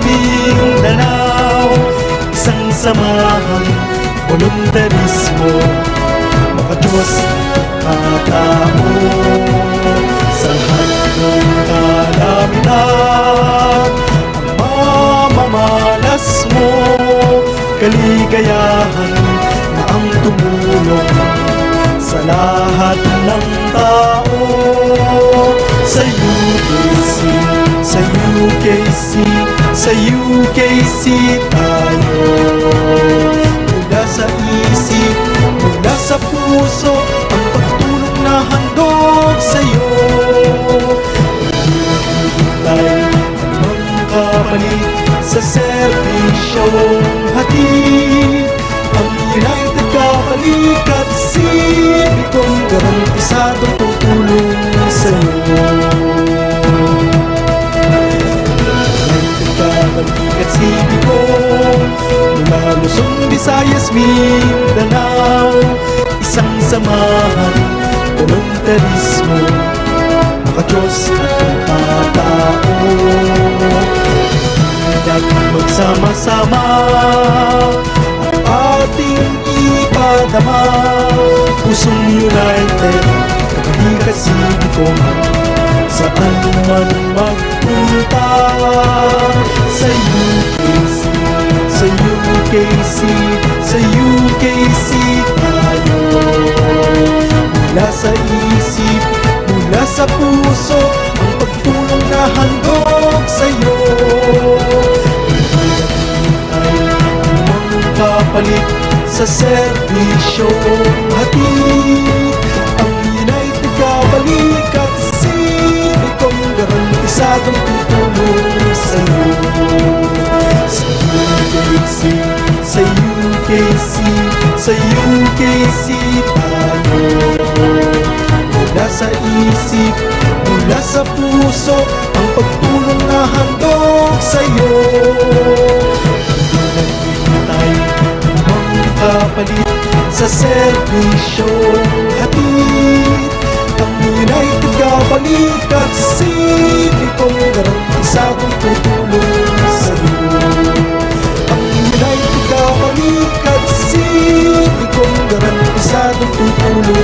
Mindanao, isang samahan, voluntarismo, maka-Diyos katao. Sa lahat ng kalamitan, ang mamamalas mo, kaligayahan na ang tumulong sa lahat ng tao. Sa UKC, sa UKC, sa UKC tayo. Mula sa isip, mula sa puso, ang pagtulong na handog sa'yo. Tayo ang kapalit sa serbisyong hatid. Ang United Kabalikat Sibikong garantisadong tutulong sa'yo. United Kabalikat Sibikong mula Luzon, Visayas, Mindanao, isang samahan, voluntarismo, maka-Diyos at katao. At magsama-sama ang ating ipadama, pusong united, Kabalikat Sibikong, saan man magpunta. Sa UKC, sa UKC, sa UKC tayo. Mula sa isip, mula sa puso, ang pagtulong na handog sa'yo. Kapalit sa serbisyong hatid. Ang United Kabalikat Sibikong garantisadong tutulong sa'yo. Sa UKC, sa UKC, sa UKC tayo. Mula sa isip, mula sa puso, ang pagtulong na handog sa'yo. Kapalit sa serbisyong hatid. Ang United Kabalikat Sibikong garantisadong tutulong sa'yo. Ang United Kabalikat Sibikong garantisadong tutulong